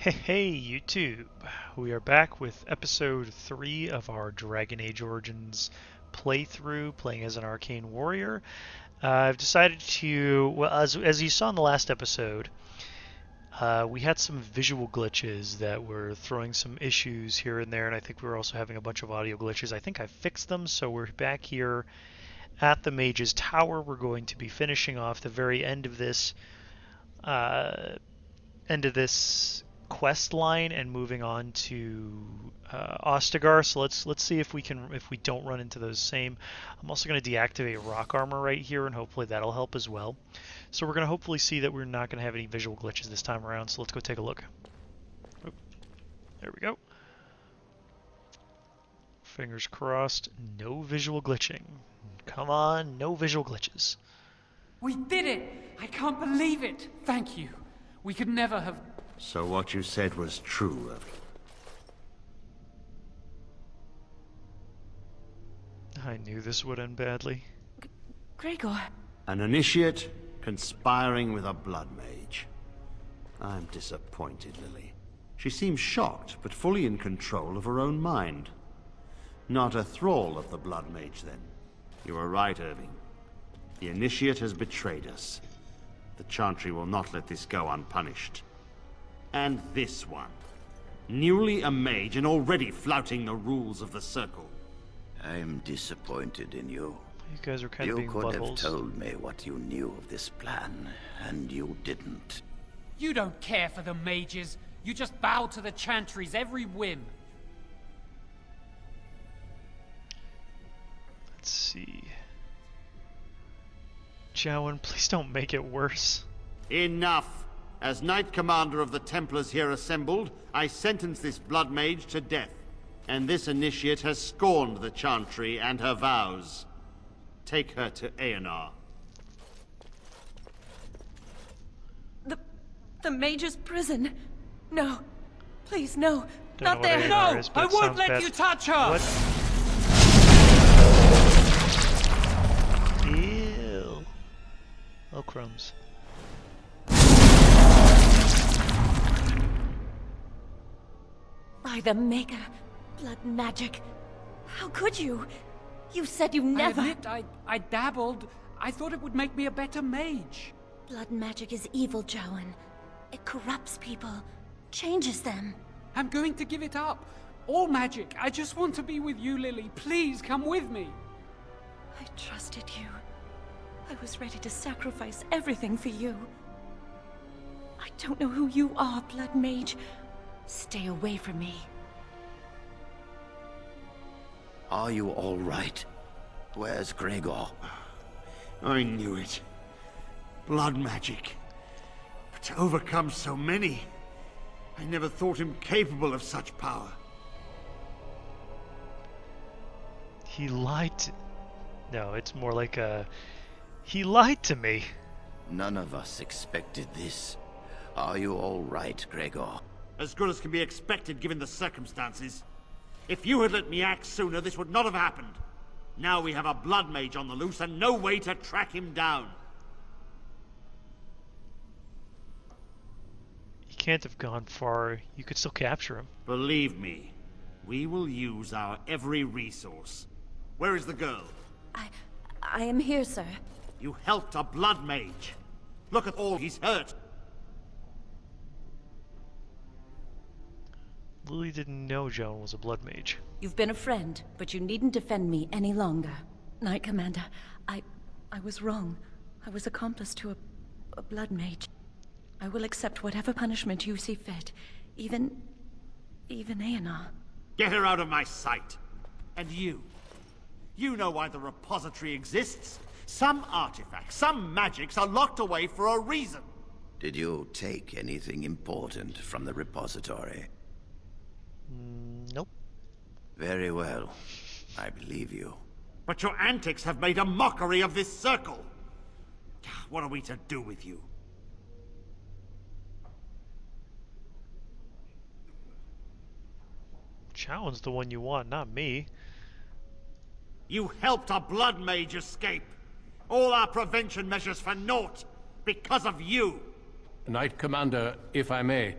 Hey YouTube! We are back with episode 3 of our Dragon Age Origins playthrough, playing as an Arcane Warrior. I've decided to, well, as you saw in the last episode, we had some visual glitches that were throwing some issues here and there, and I think we were also having a bunch of audio glitches. I think I fixed them, so we're back here at the Mage's Tower. We're going to be finishing off the very end of this uh, quest line and moving on to Ostagar. So let's see if we don't run into those same. I'm also going to deactivate rock armor right here, and hopefully that'll help as well. So we're going to hopefully see that we're not going to have any visual glitches this time around. So let's go take a look. Oop, there we go. Fingers crossed. No visual glitching. Come on, no visual glitches. We did it! I can't believe it! Thank you. We could never have... So what you said was true, I knew this would end badly. Gregor. An initiate conspiring with a blood mage. I'm disappointed, Lily. She seems shocked, but fully in control of her own mind. Not a thrall of the blood mage, then. You were right, Irving. The initiate has betrayed us. The Chantry will not let this go unpunished. And this one. Newly a mage and already flouting the rules of the Circle. I'm disappointed in you. You guys are kind of being You could have buttholes. told me what you knew of this plan, and you didn't. You don't care for the mages. You just bow to the Chantry's every whim. Let's see. Qwinn, please don't make it worse. Enough! As Knight Commander of the Templars here assembled, I sentence this blood mage to death. And this initiate has scorned the Chantry and her vows. Take her to Aenar. The Mage's prison. No. Please, no. Don't Not know what there. Aenar No! is, but I it won't sounds let bad. you touch her! What? Ew. Oh, crumbs. By the Maker. Blood magic. How could you? You said you I never... admit, I dabbled. I thought it would make me a better mage. Blood magic is evil, Qwinn. It corrupts people. Changes them. I'm going to give it up. All magic. I just want to be with you, Lily. Please come with me. I trusted you. I was ready to sacrifice everything for you. I don't know who you are, Blood Mage. Stay away from me. Are you all right? Where's Gregor? I knew it. Blood magic. But to overcome so many, I never thought him capable of such power. He lied to... No, it's more like a... He lied to me. None of us expected this. Are you all right, Gregor? As good as can be expected given the circumstances. If you had let me act sooner, this would not have happened. Now we have a blood mage on the loose and no way to track him down. He can't have gone far. You could still capture him. Believe me, we will use our every resource. Where is the girl? I am here, sir. You helped a blood mage. Look at all he's hurt. Lily didn't know Joan was a blood mage. You've been a friend, but you needn't defend me any longer. Knight Commander, I was wrong. I was accomplice to a blood mage. I will accept whatever punishment you see fit. Even Aenar. Get her out of my sight. And you. You know why the repository exists. Some artifacts, some magics are locked away for a reason. Did you take anything important from the repository? Nope. Very well. I believe you. But your antics have made a mockery of this circle. What are we to do with you? Qwwinn's the one you want, not me. You helped a blood mage escape. All our prevention measures for naught. Because of you. Knight Commander, if I may,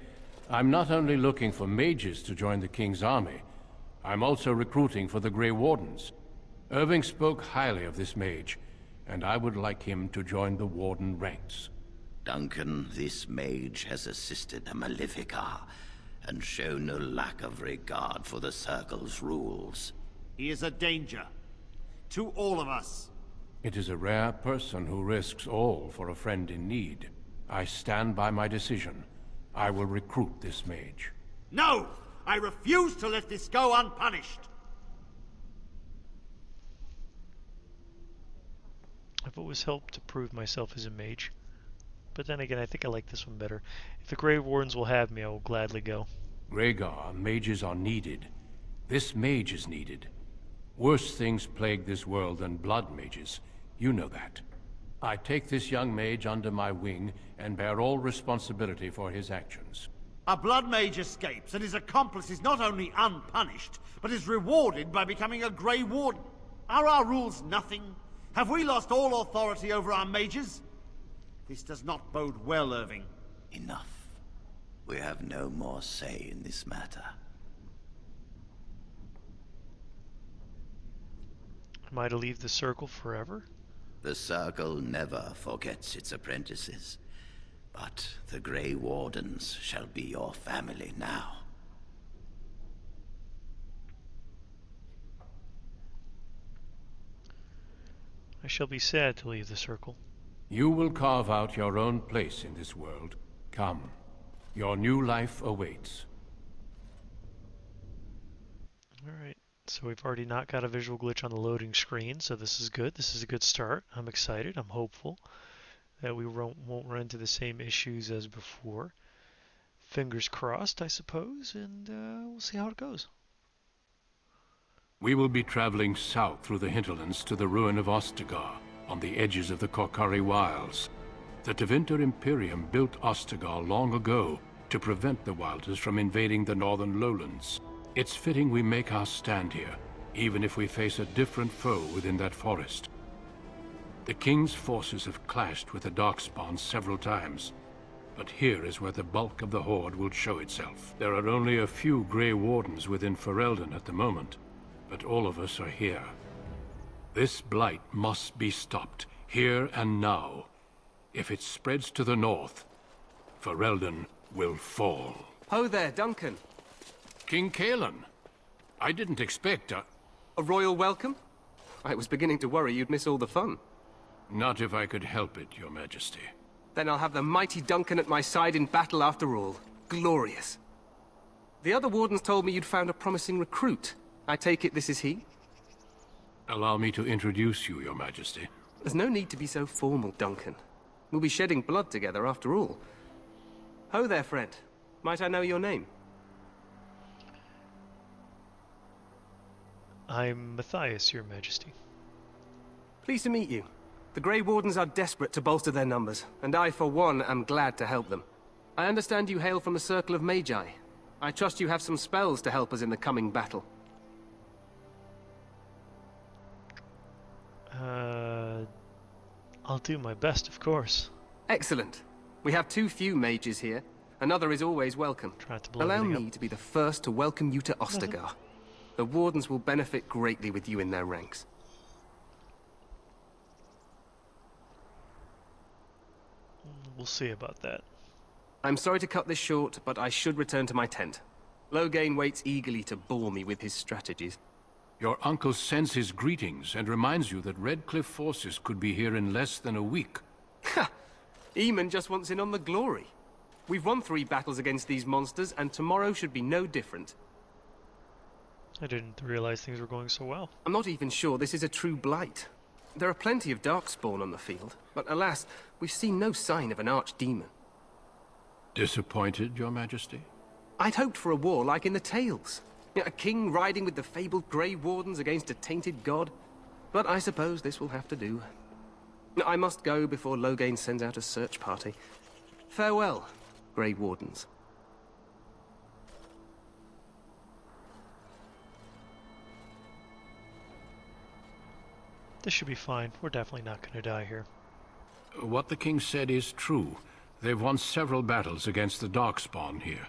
I'm not only looking for mages to join the King's army, I'm also recruiting for the Grey Wardens. Irving spoke highly of this mage, and I would like him to join the Warden ranks. Duncan, this mage has assisted a Malefica, and shown no lack of regard for the Circle's rules. He is a danger. To all of us. It is a rare person who risks all for a friend in need. I stand by my decision. I will recruit this mage. No! I refuse to let this go unpunished! I've always hoped to prove myself as a mage. But then again, I think I like this one better. If the Grey Wardens will have me, I will gladly go. Rhaegar, mages are needed. This mage is needed. Worse things plague this world than blood mages. You know that. I take this young mage under my wing and bear all responsibility for his actions. A blood mage escapes, and his accomplice is not only unpunished, but is rewarded by becoming a Grey Warden. Are our rules nothing? Have we lost all authority over our mages? This does not bode well, Irving. Enough. We have no more say in this matter. Am I to leave the Circle forever? The Circle never forgets its apprentices. But the Grey Wardens shall be your family now. I shall be sad to leave the Circle. You will carve out your own place in this world. Come. Your new life awaits. Alright, so we've already not got a visual glitch on the loading screen, so this is good. This is a good start. I'm excited. I'm hopeful that we won't run into the same issues as before. Fingers crossed, I suppose, and we'll see how it goes. We will be traveling south through the hinterlands to the ruin of Ostagar, on the edges of the Korcari Wilds. The Tevinter Imperium built Ostagar long ago to prevent the Wilders from invading the northern lowlands. It's fitting we make our stand here, even if we face a different foe within that forest. The King's forces have clashed with the Darkspawn several times, but here is where the bulk of the Horde will show itself. There are only a few Grey Wardens within Ferelden at the moment, but all of us are here. This blight must be stopped, here and now. If it spreads to the north, Ferelden will fall. Ho there, Duncan. King Kaelin, I didn't expect A royal welcome? I was beginning to worry you'd miss all the fun. Not if I could help it, Your Majesty. Then I'll have the mighty Duncan at my side in battle after all. Glorious. The other wardens told me you'd found a promising recruit. I take it this is he? Allow me to introduce you, Your Majesty. There's no need to be so formal, Duncan. We'll be shedding blood together after all. Ho there, friend. Might I know your name? I'm Matthias, Your Majesty. Pleased to meet you. The Grey Wardens are desperate to bolster their numbers, and I, for one, am glad to help them. I understand you hail from the Circle of Magi. I trust you have some spells to help us in the coming battle. I'll do my best, of course. Excellent. We have too few mages here. Another is always welcome. Try to blow Allow everything me up. to be the first to welcome you to Ostagar. The Wardens will benefit greatly with you in their ranks. We'll see about that. I'm sorry to cut this short, but I should return to my tent. Loghain waits eagerly to bore me with his strategies. Your uncle sends his greetings and reminds you that Redcliffe forces could be here in less than a week. Ha! Eamon just wants in on the glory. We've won 3 battles against these monsters, and tomorrow should be no different. I didn't realize things were going so well. I'm not even sure this is a true blight. There are plenty of Darkspawn on the field, but alas, we've seen no sign of an archdemon. Disappointed, Your Majesty? I'd hoped for a war like in the tales. A king riding with the fabled Grey Wardens against a tainted god. But I suppose this will have to do. I must go before Loghain sends out a search party. Farewell, Grey Wardens. This should be fine. We're definitely not going to die here. What the king said is true. They've won several battles against the Darkspawn here.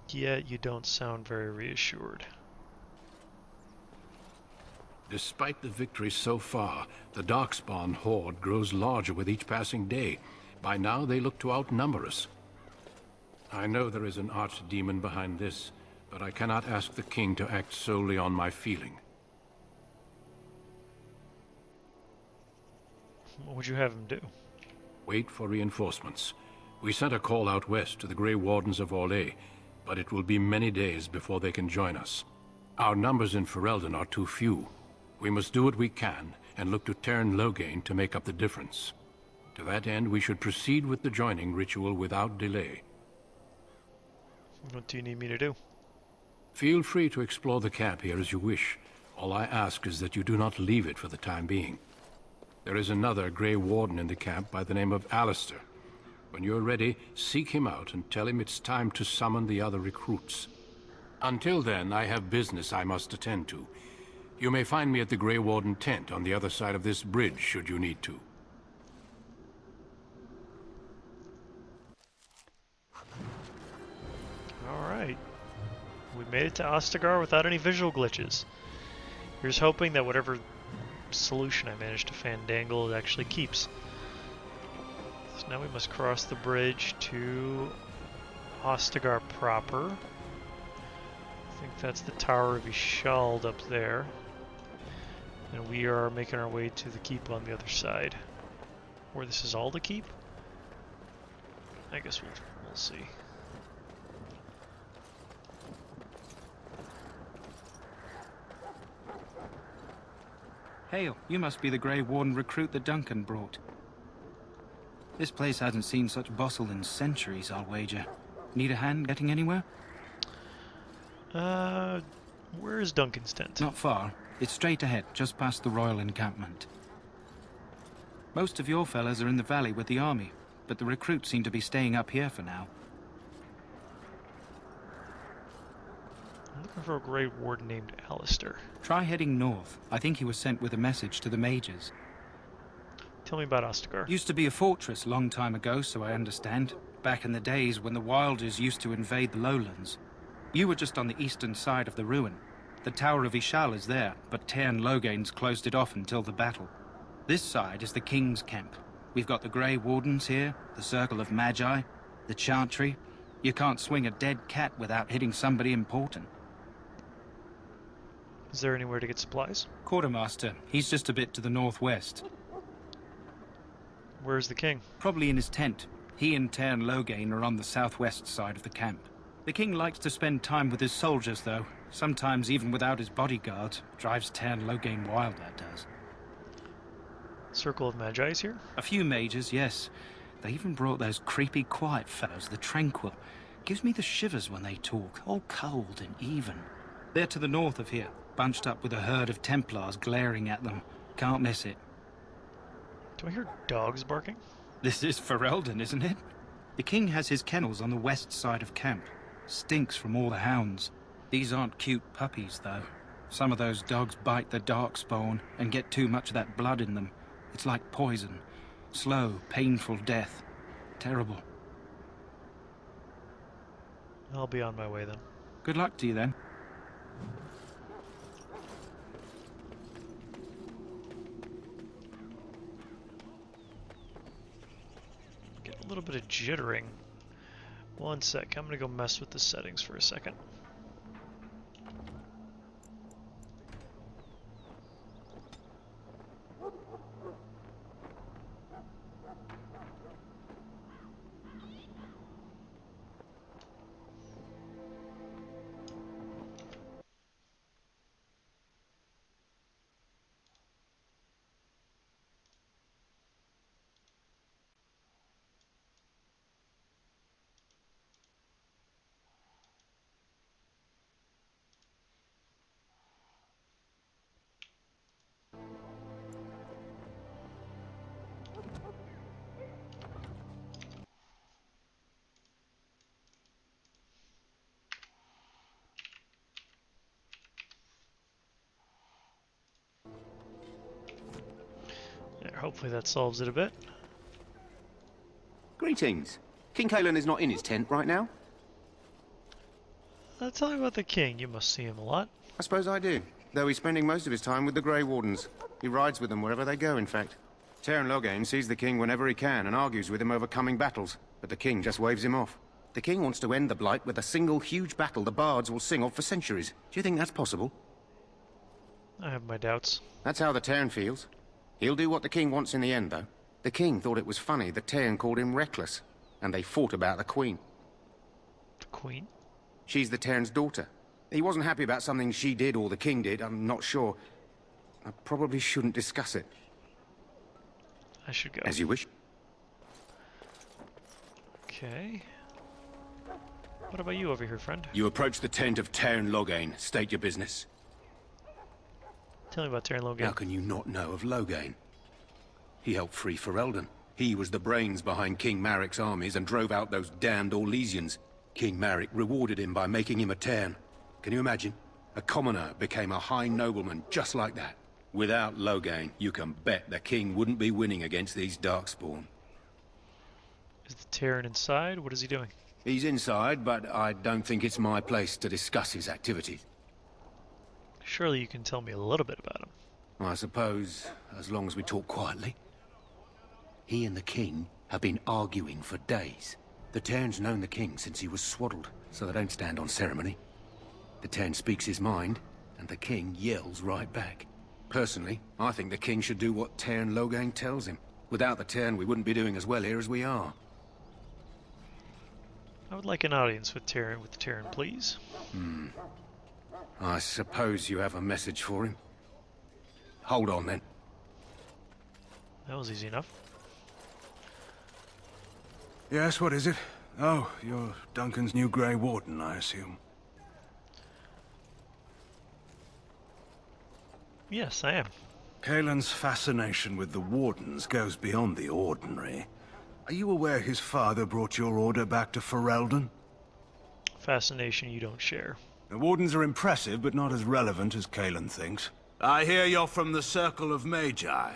Yet you don't sound very reassured. Despite the victory so far, the Darkspawn horde grows larger with each passing day. By now, they look to outnumber us. I know there is an archdemon behind this, but I cannot ask the king to act solely on my feeling. What would you have him do? Wait for reinforcements. We sent a call out west to the Grey Wardens of Orlais, but it will be many days before they can join us. Our numbers in Ferelden are too few. We must do what we can, and look to Teyrn Loghain to make up the difference. To that end, we should proceed with the joining ritual without delay. What do you need me to do? Feel free to explore the camp here as you wish. All I ask is that you do not leave it for the time being. There is another Grey Warden in the camp by the name of Alistair. When you're ready, seek him out and tell him it's time to summon the other recruits. Until then, I have business I must attend to. You may find me at the Grey Warden tent on the other side of this bridge, should you need to. Alright. We made it to Ostagar without any visual glitches. Here's hoping that whatever solution I managed to fandangle actually keeps. So now we must cross the bridge to Ostagar proper. I think that's the Tower of Ishald up there. And we are making our way to the keep on the other side. Or this is all the keep? I guess we'll see. Hail, you must be the Grey Warden recruit that Duncan brought. This place hasn't seen such bustle in centuries, I'll wager. Need a hand getting anywhere? Where is Duncan's tent? Not far. It's straight ahead, just past the royal encampment. Most of your fellas are in the valley with the army, but the recruits seem to be staying up here for now. I'm looking for a Grey Warden named Alistair. Try heading north. I think he was sent with a message to the mages. Tell me about Ostagar. Used to be a fortress long time ago, so I understand. Back in the days when the Wilders used to invade the lowlands. You were just on the eastern side of the ruin. The Tower of Ishal is there, but Teyrn Loghain's closed it off until the battle. This side is the King's camp. We've got the Grey Wardens here, the Circle of Magi, the Chantry. You can't swing a dead cat without hitting somebody important. Is there anywhere to get supplies? Quartermaster, he's just a bit to the northwest. Where's the king? Probably in his tent. He and Teyrn Loghain are on the southwest side of the camp. The king likes to spend time with his soldiers, though. Sometimes even without his bodyguard. Drives Teyrn Loghain wild, that does. Circle of Magi is here? A few mages, yes. They even brought those creepy quiet fellows, the Tranquil. Gives me the shivers when they talk, all cold and even. They're to the north of here, bunched up with a herd of Templars glaring at them. Can't miss it. Do I hear dogs barking? This is Ferelden, isn't it? The king has his kennels on the west side of camp. Stinks from all the hounds. These aren't cute puppies, though. Some of those dogs bite the darkspawn and get too much of that blood in them. It's like poison. Slow, painful death. Terrible. I'll be on my way then. Good luck to you, then. Get a little bit of jittering. One sec, I'm gonna go mess with the settings for a second. Hopefully that solves it a bit. Greetings. King Cailan is not in his tent right now? Tell me about the king. You must see him a lot. I suppose I do, though he's spending most of his time with the Grey Wardens. He rides with them wherever they go, in fact. Teyrn Loghain sees the king whenever he can and argues with him over coming battles, but the king just waves him off. The king wants to end the Blight with a single huge battle the bards will sing of for centuries. Do you think that's possible? I have my doubts. That's how the Teyrn feels. He'll do what the king wants in the end, though. The king thought it was funny that Teyrn called him reckless, and they fought about the queen. The queen? She's the Teyrn's daughter. He wasn't happy about something she did or the king did, I'm not sure. I probably shouldn't discuss it. I should go. As you wish. Okay. What about you over here, friend? You approach the tent of Teyrn Loghain. State your business. Tell me about Teyrn Loghain. How can you not know of Loghain? He helped free Ferelden. He was the brains behind King Maric's armies and drove out those damned Orlesians. King Maric rewarded him by making him a Teyrn. Can you imagine? A commoner became a high nobleman just like that. Without Loghain, you can bet the king wouldn't be winning against these Darkspawn. Is the Teyrn inside? What is he doing? He's inside, but I don't think it's my place to discuss his activities. Surely you can tell me a little bit about him. I suppose, as long as we talk quietly. He and the king have been arguing for days. The Teyrn's known the king since he was swaddled, so they don't stand on ceremony. The Teyrn speaks his mind, and the king yells right back. Personally, I think the king should do what Teyrn Loghain tells him. Without the Teyrn, we wouldn't be doing as well here as we are. I would like an audience with the Teyrn, please. I suppose you have a message for him. Hold on, then. That was easy enough. Yes, what is it? Oh, you're Duncan's new Grey Warden, I assume. Yes, I am. Kaelin's fascination with the Wardens goes beyond the ordinary. Are you aware his father brought your order back to Ferelden? Fascination you don't share. The Wardens are impressive, but not as relevant as Kaelin thinks. I hear you're from the Circle of Magi.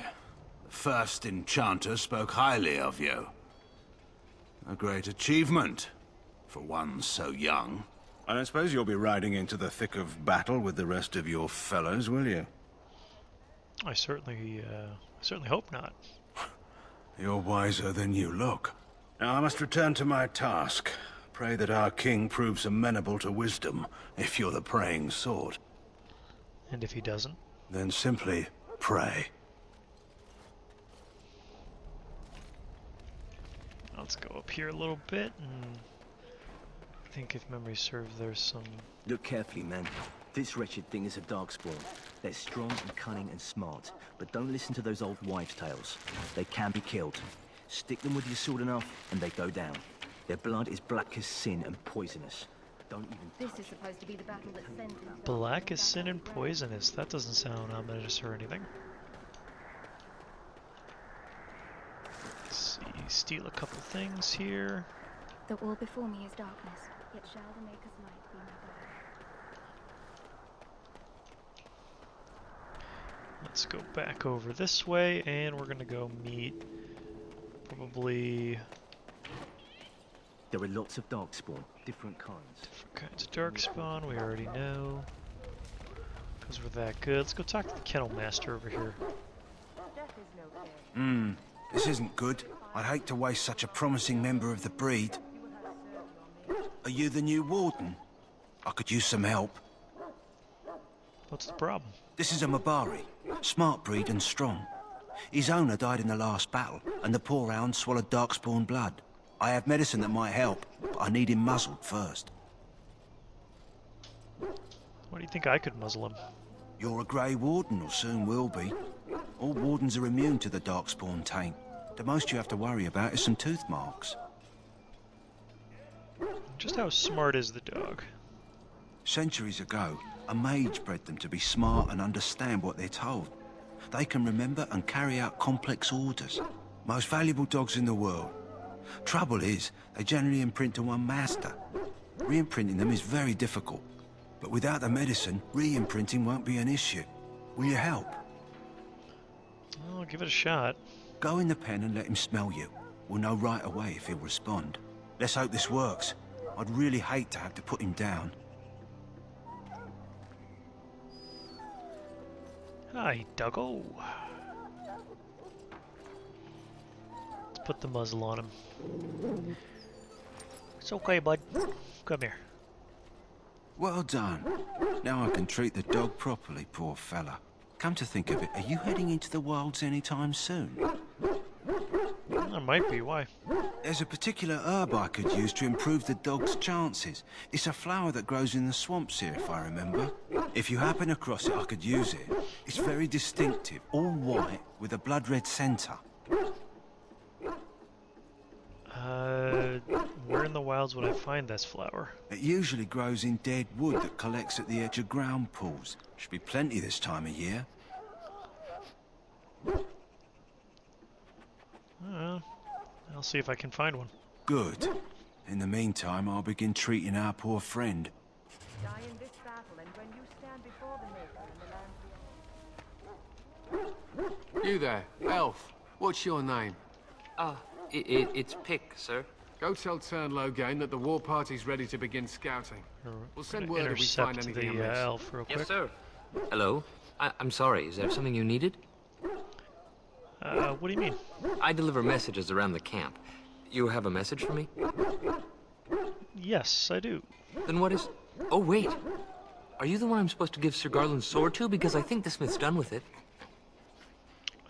The first enchanter spoke highly of you. A great achievement, for one so young. I don't suppose you'll be riding into the thick of battle with the rest of your fellows, will you? I certainly hope not. You're wiser than you look. Now I must return to my task. Pray that our king proves amenable to wisdom, if you're the praying sort. And if he doesn't? Then simply pray. Let's go up here a little bit, and I think if memory serves, there's some... Look carefully, man. This wretched thing is a darkspawn. They're strong and cunning and smart, but don't listen to those old wives' tales. They can be killed. Stick them with your sword enough, and they go down. Their blood is black as sin and poisonous. Don't even... This is supposed to be the battle that sent us. Black as sin and poisonous. That doesn't sound ominous or anything. Let's see, steal a couple things here. The wall before me is darkness, yet shall the Maker's light be my guide. Let's go back over this way, and we're gonna go meet probably... There are lots of darkspawn, different kinds. Different kinds of darkspawn, we already know. Because we're that good. Let's go talk to the Kennel Master over here. This isn't good. I'd hate to waste such a promising member of the breed. Are you the new warden? I could use some help. What's the problem? This is a Mabari. Smart breed and strong. His owner died in the last battle, and the poor hound swallowed darkspawn blood. I have medicine that might help, but I need him muzzled first. Why do you think I could muzzle him? You're a Grey Warden, or soon will be. All Wardens are immune to the darkspawn taint. The most you have to worry about is some tooth marks. Just how smart is the dog? Centuries ago, a mage bred them to be smart and understand what they're told. They can remember and carry out complex orders. Most valuable dogs in the world. Trouble is, they generally imprint to one master. Re-imprinting them is very difficult. But without the medicine, re-imprinting won't be an issue. Will you help? I'll give it a shot. Go in the pen and let him smell you. We'll know right away if he'll respond. Let's hope this works. I'd really hate to have to put him down. Hi, doggo. Let's put the muzzle on him. It's okay, bud. Come here. Well done. Now I can treat the dog properly, poor fella. Come to think of it, are you heading into the wilds anytime soon? I might be, why? There's a particular herb I could use to improve the dog's chances. It's a flower that grows in the swamps here, if I remember. If you happen across it, I could use it. It's very distinctive, all white, with a blood-red centre. Where in the wilds would I find this flower? It usually grows in dead wood that collects at the edge of ground pools. Should be plenty this time of year. I'll see if I can find one. Good. In the meantime, I'll begin treating our poor friend. Die in this battle, and when you stand before the Maker in the land beyond. You there, elf. What's your name? It's Pick, sir. Go tell Tern Loghain that the war party's ready to begin scouting. We'll send word if we find anything amiss. Elf real quick. Yes, sir. Hello? I'm sorry, is there something you needed? What do you mean? I deliver messages around the camp. You have a message for me? Yes, I do. Then what is... Oh, wait. Are you the one I'm supposed to give Sir Garland's sword to? Because I think the smith's done with it.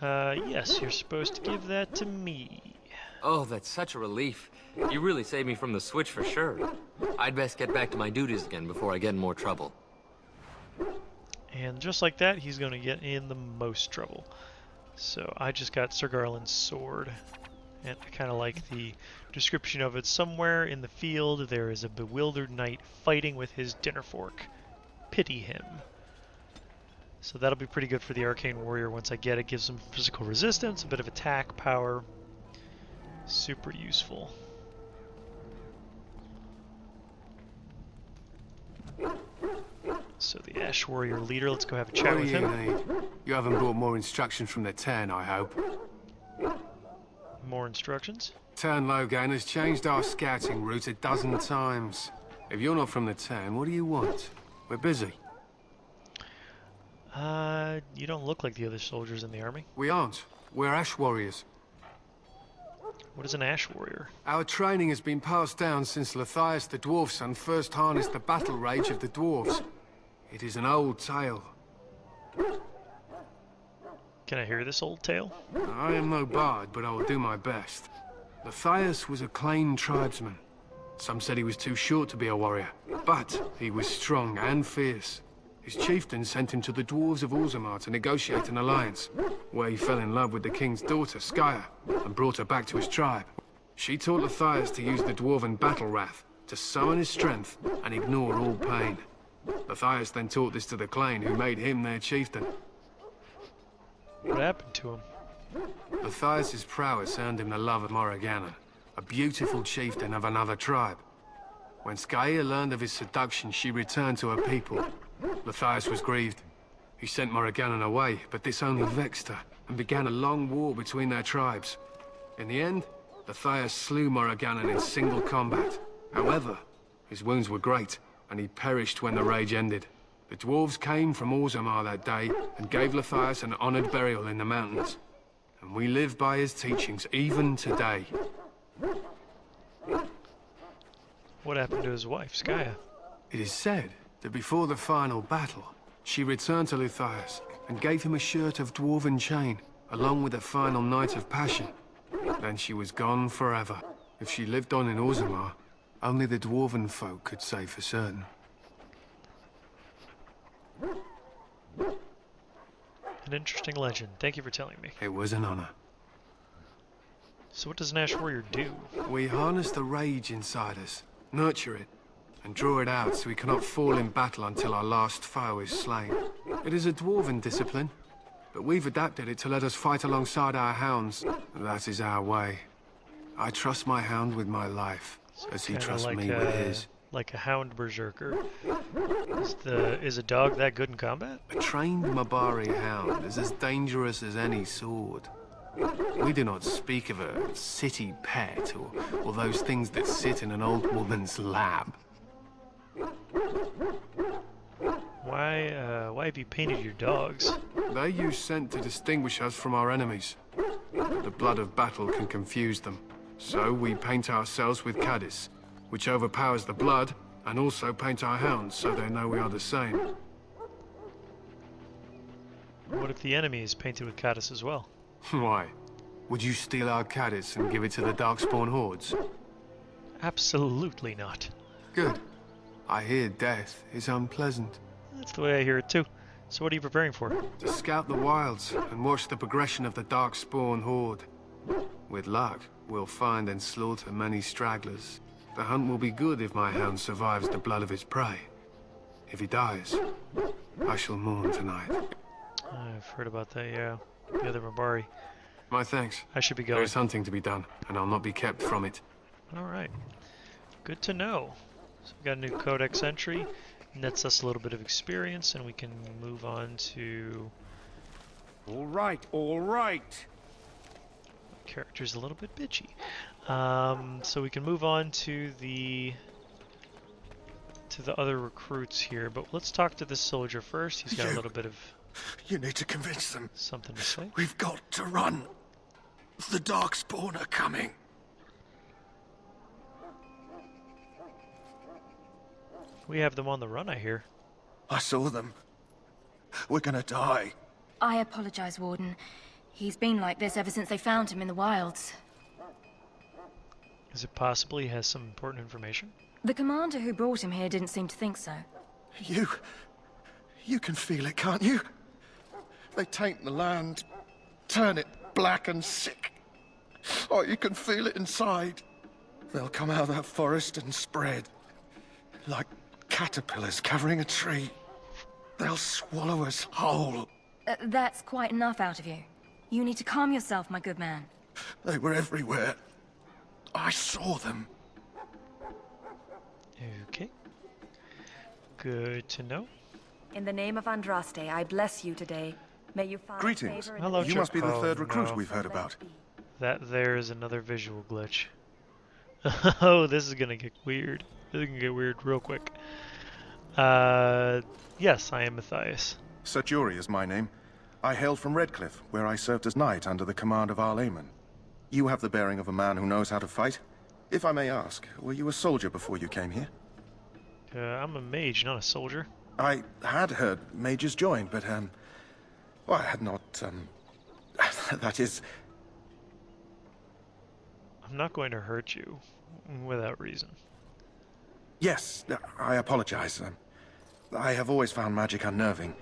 Yes, you're supposed to give that to me. Oh, that's such a relief. You really saved me from the switch for sure. I'd best get back to my duties again before I get in more trouble. And just like that, he's going to get in the most trouble. So I just got Sir Garland's sword, and I kind of like the description of it. Somewhere in the field there is a bewildered knight fighting with his dinner fork. Pity him. So that'll be pretty good for the Arcane Warrior once I get it. Gives him physical resistance, a bit of attack power. Super useful. So the Ash Warrior leader, let's go have a chat with him. What do you need? You haven't brought more instructions from the Tern, I hope. More instructions? Tern Loghain has changed our scouting route a dozen times. If you're not from the Tern, what do you want? We're busy. You don't look like the other soldiers in the army. We aren't. We're Ash Warriors. What is an Ash Warrior? Our training has been passed down since Lathias the Dwarf Son first harnessed the battle rage of the dwarves. It is an old tale. Can I hear this old tale? I am no bard, but I will do my best. Lathias was a Qwinn tribesman. Some said he was too short to be a warrior, but he was strong and fierce. His chieftain sent him to the dwarves of Orzammar to negotiate an alliance, where he fell in love with the king's daughter, Skya, and brought her back to his tribe. She taught Lathias to use the dwarven battle wrath to summon his strength and ignore all pain. Lathias then taught this to the Qwinn, who made him their chieftain. What happened to him? Lathias' prowess earned him the love of Morrigannon, a beautiful chieftain of another tribe. When Skya learned of his seduction, she returned to her people. Lathias was grieved. He sent Morrigannon away, but this only vexed her, and began a long war between their tribes. In the end, Lathias slew Morrigannon in single combat. However, his wounds were great, and he perished when the rage ended. The dwarves came from Orzammar that day, and gave Lathias an honored burial in the mountains. And we live by his teachings even today. What happened to his wife, Skya? It is said that before the final battle, she returned to Lathias and gave him a shirt of dwarven chain, along with a final night of passion. Then she was gone forever. If she lived on in Orzammar, only the dwarven folk could say for certain. An interesting legend. Thank you for telling me. It was an honor. So what does an Ash Warrior do? We harness the rage inside us, nurture it, and draw it out so we cannot fall in battle until our last foe is slain. It is a dwarven discipline, but we've adapted it to let us fight alongside our hounds. That is our way. I trust my hound with my life, as he trusts like me with his. Like a hound berserker. Is a dog that good in combat? A trained Mabari hound is as dangerous as any sword. We do not speak of a city pet or those things that sit in an old woman's lap. Why have you painted your dogs? They use scent to distinguish us from our enemies. The blood of battle can confuse them. So we paint ourselves with caddis, which overpowers the blood, and also paint our hounds so they know we are the same. What if the enemy is painted with caddis as well? Why? Would you steal our caddis and give it to the Darkspawn hordes? Absolutely not. Good. I hear death is unpleasant. That's the way I hear it too. So what are you preparing for? To scout the wilds and watch the progression of the Darkspawn horde. With luck, we'll find and slaughter many stragglers. The hunt will be good if my hound survives the blood of his prey. If he dies, I shall mourn tonight. I've heard about that, yeah. The other Mabari. My thanks. I should be going. There's hunting to be done, and I'll not be kept from it. Alright. Good to know. So we got a new codex entry. Nets us a little bit of experience, and we can move on to... All right, all right. Character's a little bit bitchy. So we can move on to the other recruits here, but let's talk to this soldier first. He's got a little bit of... You need to convince them. Something to say. We've got to run. The Darkspawn are coming. We have them on the run, I hear. I saw them. We're gonna die. I apologize, Warden. He's been like this ever since they found him in the wilds. Is it possible he has some important information? The commander who brought him here didn't seem to think so. You can feel it, can't you? They taint the land, turn it black and sick. Oh, you can feel it inside. They'll come out of that forest and spread. Like caterpillars covering a tree. They'll swallow us whole. That's quite enough out of you. You need to calm yourself, my good man. They were everywhere. I saw them. Okay. Good to know. In the name of Andraste, I bless you today. May you find Greetings. favor in Hello, You must be the third Oh, recruit no. we've heard about. That there is another visual glitch. Oh, this is gonna get weird. This is gonna get weird real quick. Yes, I am Matthias. Seturi is my name. I hail from Redcliffe, where I served as knight under the command of Arlaman. You have the bearing of a man who knows how to fight. If I may ask, were you a soldier before you came here? I'm a mage, not a soldier. I had heard mages join, but, well, I had not, that is... I'm not going to hurt you without reason. Yes, I apologize. I have always found magic unnerving.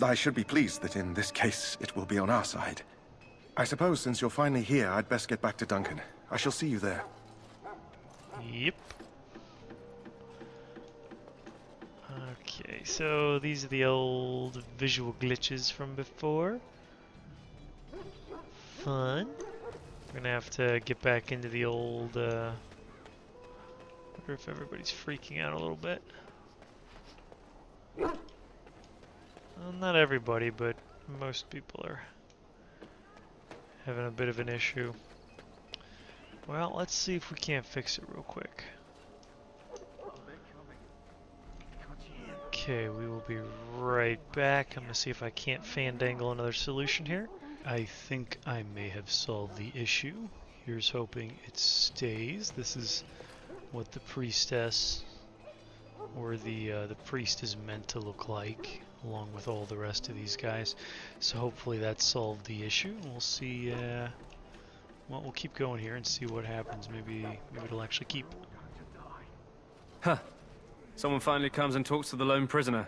I should be pleased that in this case it will be on our side. I suppose since you're finally here, I'd best get back to Duncan. I shall see you there. Yep. Okay, so these are the old visual glitches from before. Fun. We're gonna have to get back into the old, wonder if everybody's freaking out a little bit. Well, not everybody, but most people are having a bit of an issue. Well, let's see if we can't fix it real quick. Okay, we will be right back. I'm gonna see if I can't fandangle another solution here. I think I may have solved the issue. Here's hoping it stays. This is what the priestess or the priest is meant to look like, along with all the rest of these guys. So hopefully that solved the issue. We'll see. Well, we'll keep going here and see what happens. Maybe it'll actually keep. Huh. Someone finally comes and talks to the lone prisoner.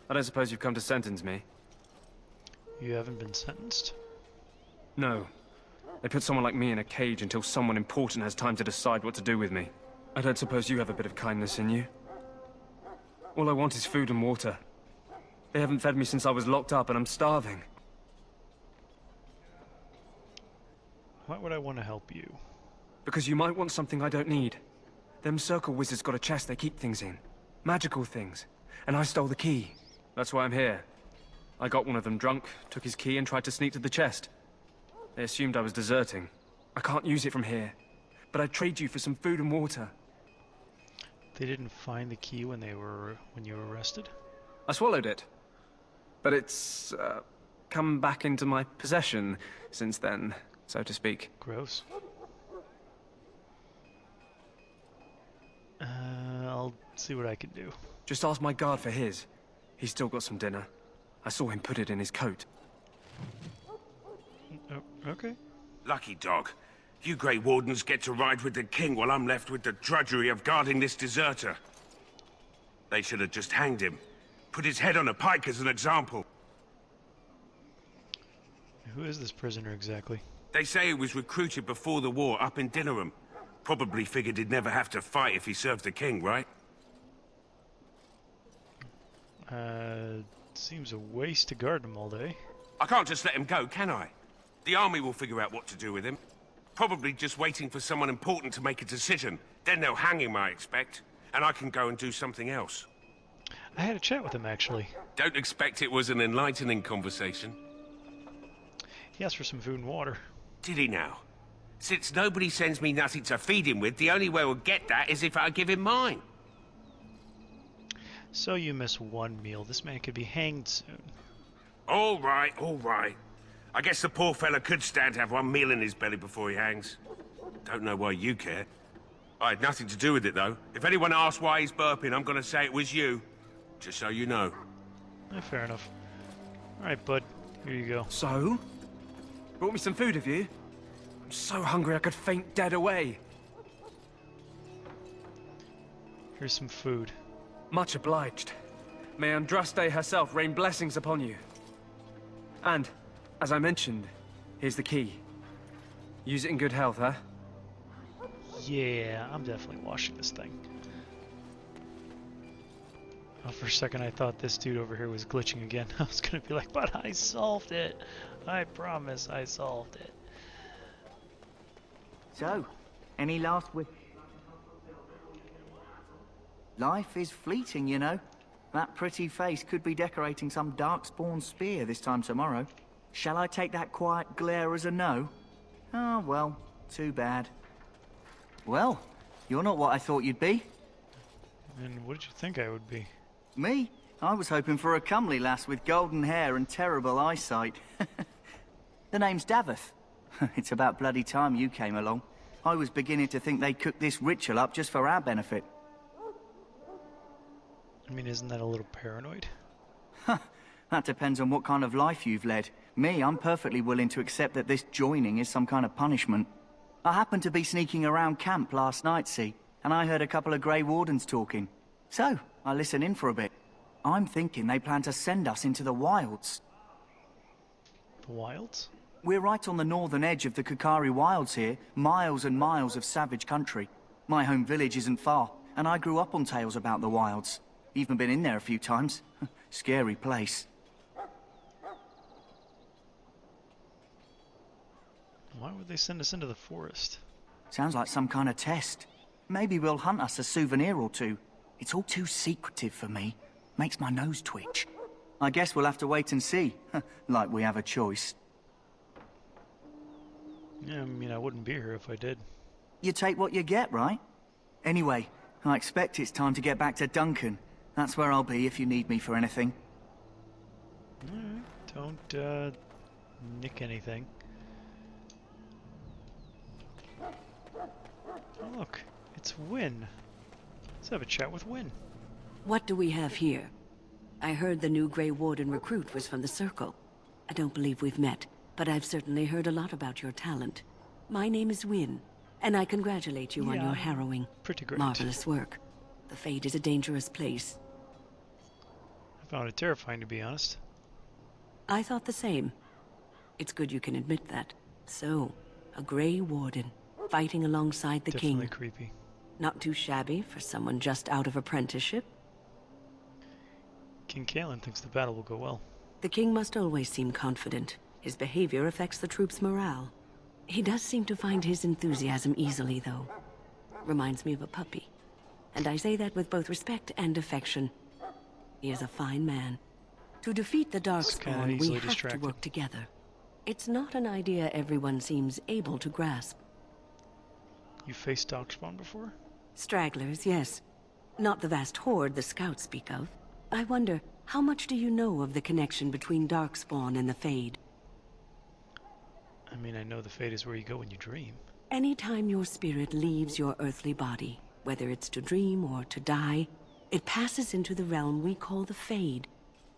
I don't suppose you've come to sentence me? You haven't been sentenced? No. They put someone like me in a cage until someone important has time to decide what to do with me. I don't suppose you have a bit of kindness in you? All I want is food and water. They haven't fed me since I was locked up and I'm starving. Why would I want to help you? Because you might want something I don't need. Them circle wizards got a chest they keep things in. Magical things. And I stole the key. That's why I'm here. I got one of them drunk, took his key and tried to sneak to the chest. They assumed I was deserting. I can't use it from here. But I'd trade you for some food and water. They didn't find the key when you were arrested? I swallowed it. But it's, come back into my possession since then, so to speak. Gross. I'll see what I can do. Just ask my guard for his. He's still got some dinner. I saw him put it in his coat. Oh, okay. Lucky dog. You Grey Wardens get to ride with the king while I'm left with the drudgery of guarding this deserter. They should have just hanged him. Put his head on a pike as an example. Who is this prisoner exactly? They say he was recruited before the war up in Dinnerham. Probably figured he'd never have to fight if he served the king, right? Seems a waste to guard him all day. I can't just let him go, can I? The army will figure out what to do with him. Probably just waiting for someone important to make a decision. Then they'll hang him, I expect. And I can go and do something else. I had a chat with him, actually. Don't expect it was an enlightening conversation. He asked for some food and water. Did he now? Since nobody sends me nothing to feed him with, the only way we'll get that is if I give him mine. So you miss one meal. This man could be hanged soon. All right, all right. I guess the poor fella could stand to have one meal in his belly before he hangs. Don't know why you care. I had nothing to do with it, though. If anyone asks why he's burping, I'm gonna say it was you. Just so you know. Fair enough. Alright, bud. Here you go. So? Brought me some food, have you? I'm so hungry I could faint dead away. Here's some food. Much obliged. May Andraste herself rain blessings upon you. And, as I mentioned, here's the key. Use it in good health, huh? Yeah, I'm definitely washing this thing. Oh, for a second I thought this dude over here was glitching again. I was gonna be like, but I solved it. I promise I solved it. So, any last wi... Life is fleeting, you know. That pretty face could be decorating some darkspawn spear this time tomorrow. Shall I take that quiet glare as a no? Oh, well, too bad. Well, you're not what I thought you'd be. And what did you think I would be? Me? I was hoping for a comely lass with golden hair and terrible eyesight. The name's Daveth. It's about bloody time you came along. I was beginning to think they cooked this ritual up just for our benefit. I mean, isn't that a little paranoid? That depends on what kind of life you've led. Me, I'm perfectly willing to accept that this joining is some kind of punishment. I happened to be sneaking around camp last night, see, and I heard a couple of Grey Wardens talking. So, I listened in for a bit. I'm thinking they plan to send us into the wilds. The wilds? We're right on the northern edge of the Qwinn wilds here, miles and miles of savage country. My home village isn't far, and I grew up on tales about the wilds. Even been in there a few times. Scary place. Why would they send us into the forest? Sounds like some kind of test. Maybe we'll hunt us a souvenir or two. It's all too secretive for me. Makes my nose twitch. I guess we'll have to wait and see. Like we have a choice. Yeah, I mean, I wouldn't be here if I did. You take what you get, right? Anyway, I expect it's time to get back to Duncan. That's where I'll be if you need me for anything. Alright, don't, nick anything. Oh, look, it's Qwinn. Let's have a chat with Qwinn. What do we have here? I heard the new Grey Warden recruit was from the Circle. I don't believe we've met, but I've certainly heard a lot about your talent. My name is Qwinn, and I congratulate you on your harrowing, pretty great. marvelous work. The Fade is a dangerous place. I found it terrifying, to be honest. I thought the same. It's good you can admit that. So, a Grey Warden, fighting alongside the king. Definitely creepy. Not too shabby for someone just out of apprenticeship. King Qwinn thinks the battle will go well. The king must always seem confident. His behavior affects the troops' morale. He does seem to find his enthusiasm easily, though. Reminds me of a puppy. And I say that with both respect and affection. He is a fine man. To defeat the Darkspawn, we have to work together. It's not an idea everyone seems able to grasp. You faced Darkspawn before? Stragglers, yes. Not the vast horde the scouts speak of. I wonder, How much do you know of the connection between Darkspawn and the Fade? I mean, I know the Fade is where you go when you dream. Anytime your spirit leaves your earthly body, whether it's to dream or to die, it passes into the realm we call the Fade.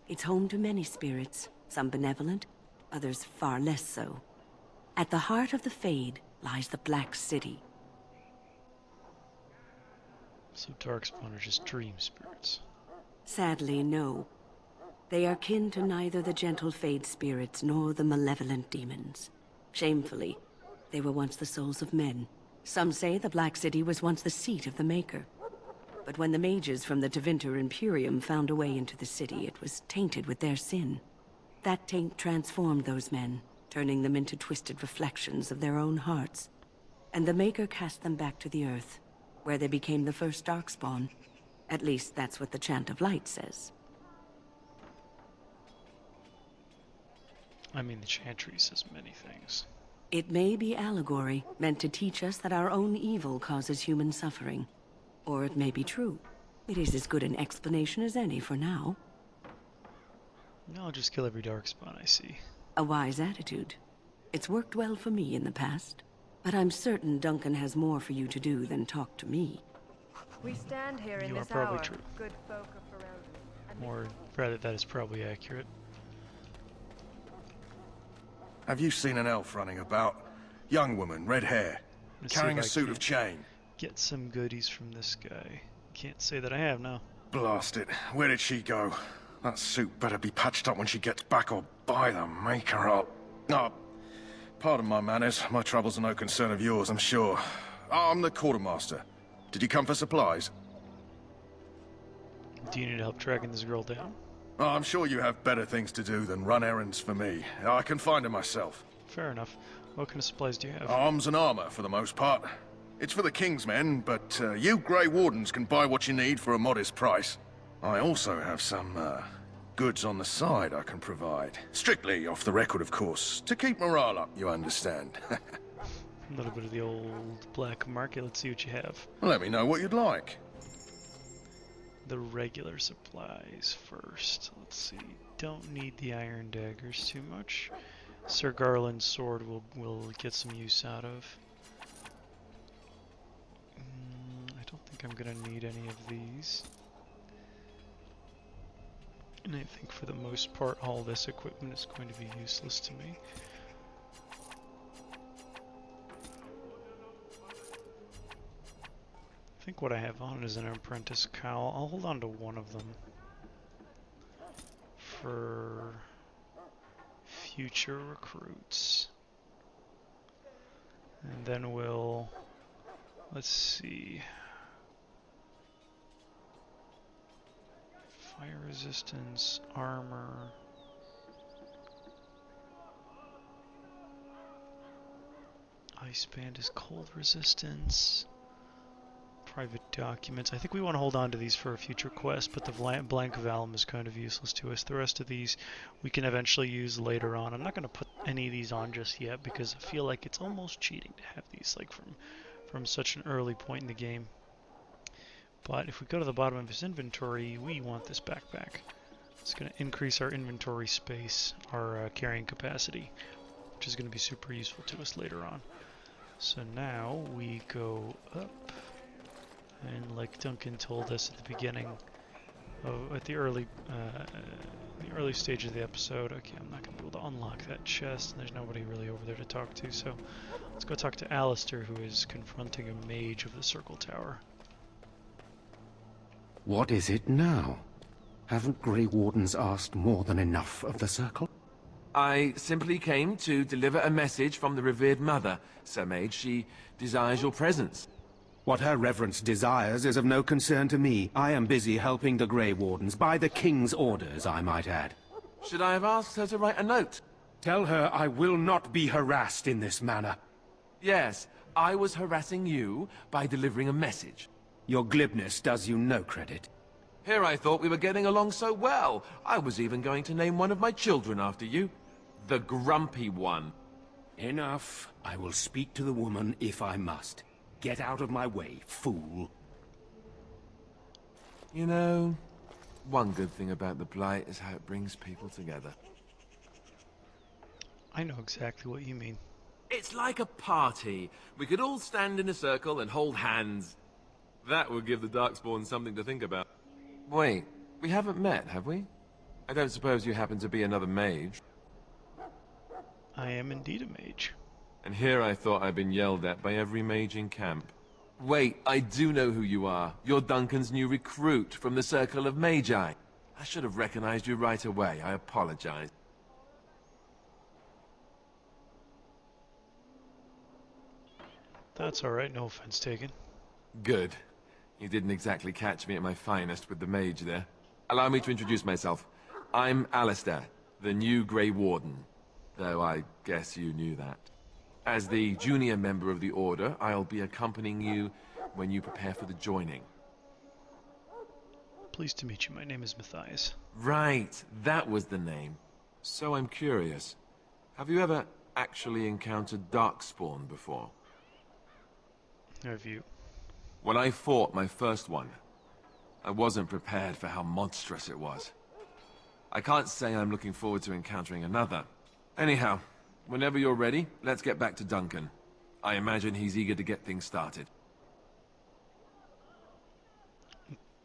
It's home to many spirits, some benevolent, others far less so. At the heart of the Fade lies the Black City. So Darkspawn are just dream spirits. Sadly, no. They are kin to neither the gentle Fade spirits nor the malevolent demons. Shamefully, they were once the souls of men. Some say the Black City was once the seat of the Maker. But when the mages from the Tevinter Imperium found a way into the city, it was tainted with their sin. That taint transformed those men, turning them into twisted reflections of their own hearts. And the Maker cast them back to the earth, where they became the first Darkspawn. At least that's what the Chant of Light says. I mean, the Chantry says many things. It may be allegory, meant to teach us that our own evil causes human suffering. Or it may be true. It is as good an explanation as any for now. I'll just kill every Darkspawn I see. A wise attitude. It's worked well for me in the past. But I'm certain Duncan has more for you to do than talk to me. We stand here in You are this probably hour, true. good folk of Ferelden. Or rather, that is probably accurate. Have you seen an elf running about? Young woman, red hair, Let's carrying see a if I suit can of chain. Get some goodies from this guy. Can't say that I have now. Blast it. Where did she go? That suit better be patched up when she gets back, or by the Maker up. Oh, pardon my manners. My troubles are no concern of yours, I'm sure. I'm the quartermaster. Did you come for supplies? Do you need help tracking this girl down? Oh, I'm sure you have better things to do than run errands for me. I can find her myself. Fair enough. What kind of supplies do you have? Arms and armor, for the most part. It's for the King's men, but you Grey Wardens can buy what you need for a modest price. I also have some, goods on the side I can provide. Strictly off the record, of course. To keep morale up, you understand. A little bit of the old black market. Let's see what you have. Let me know what you'd like. The regular supplies first. Let's see. Don't need the iron daggers too much. Sir Garland's sword will get some use out of. I don't think I'm gonna need any of these. And I think for the most part all this equipment is going to be useless to me. I think what I have on is an apprentice cowl. I'll hold on to one of them for future recruits. And then we'll, let's see, fire resistance, armor, ice band is cold resistance. Private documents. I think we want to hold on to these for a future quest, but the blank vellum is kind of useless to us. The rest of these we can eventually use later on. I'm not going to put any of these on just yet because I feel like it's almost cheating to have these like from such an early point in the game. But if we go to the bottom of his inventory, we want this backpack. It's going to increase our inventory space, our carrying capacity, which is going to be super useful to us later on. So now we go up. And like Duncan told us at the beginning, at the early stage of the episode, okay, I'm not going to be able to unlock that chest, and there's nobody really over there to talk to, so let's go talk to Alistair, who is confronting a mage of the Circle Tower. What is it now? Haven't Grey Wardens asked more than enough of the Circle? I simply came to deliver a message from the revered mother, Sir Mage. She desires your presence. What her reverence desires is of no concern to me. I am busy helping the Grey Wardens, by the King's orders, I might add. Should I have asked her to write a note? Tell her I will not be harassed in this manner. Yes, I was harassing you by delivering a message. Your glibness does you no credit. Here I thought we were getting along so well. I was even going to name one of my children after you. The Grumpy One. Enough. I will speak to the woman if I must. Get out of my way, fool. You know, One good thing about the Blight is how it brings people together. I know exactly what you mean. It's like a party. We could all stand in a circle and hold hands. That would give the Darkspawn something to think about. Wait, we haven't met, have we? I don't suppose you happen to be another mage? I am indeed a mage. And here I thought I'd been yelled at by every mage in camp. Wait, I do know who you are. You're Duncan's new recruit from the Circle of Magi. I should have recognized you right away. I apologize. That's alright, no offense taken. Good. You didn't exactly catch me at my finest with the mage there. Allow me to introduce myself. I'm Alistair, the new Grey Warden. Though I guess you knew that. As the junior member of the Order, I'll be accompanying you when you prepare for the joining. Pleased to meet you. My name is Matthias. Right, that was the name. So I'm curious. Have you ever actually encountered Darkspawn before? Have you? When I fought my first one, I wasn't prepared for how monstrous it was. I can't say I'm looking forward to encountering another. Anyhow, whenever you're ready, let's get back to Duncan. I imagine he's eager to get things started.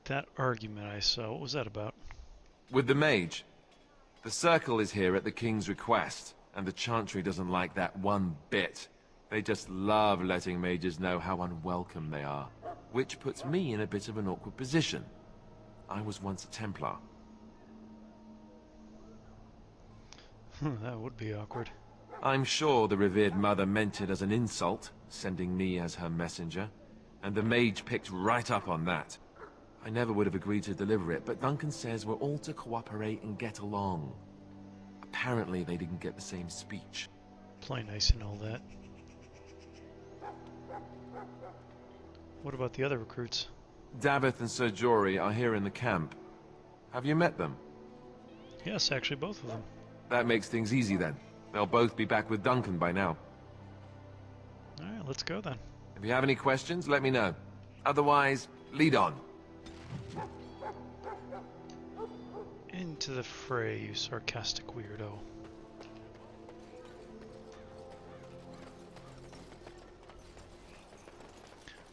That argument I saw, what was that about? With the mage. The Circle is here at the King's request, and the Chantry doesn't like that one bit. They just love letting mages know how unwelcome they are, which puts me in a bit of an awkward position. I was once a Templar. That would be awkward. I'm sure the revered mother meant it as an insult, sending me as her messenger, and the mage picked right up on that. I never would have agreed to deliver it, but Duncan says we're all to cooperate and get along. Apparently they didn't get the same speech. Play nice and all that. What about the other recruits? Davith and Sir Jory are here in the camp. Have you met them? Yes, actually both of them. That makes things easy then. They'll both be back with Duncan by now. Alright, let's go then. If you have any questions, let me know. Otherwise, lead on. Into the fray, you sarcastic weirdo.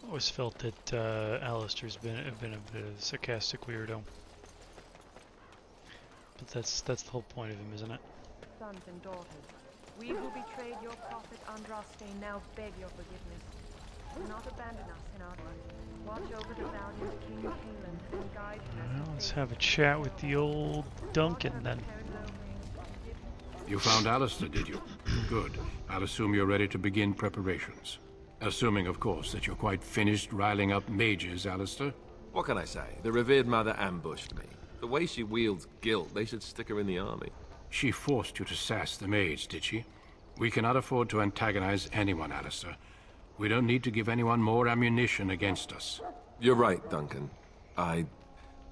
Always felt that Alistair's been a bit of a sarcastic weirdo. But that's the whole point of him, isn't it? Sons and daughters, we who betrayed your prophet Andraste now beg your forgiveness. Do not abandon us in our work. Watch over the valiant King Qwinn and guide him Well, let's have a chat with the old Duncan then. You found Alistair, did you? Good. I'll assume you're ready to begin preparations. Assuming, of course, that you're quite finished riling up mages, Alistair. What can I say? The revered mother ambushed me. The way she wields guilt, they should stick her in the army. She forced you to sass the mage, did she? We cannot afford to antagonize anyone, Alistair. We don't need to give anyone more ammunition against us. You're right, Duncan. I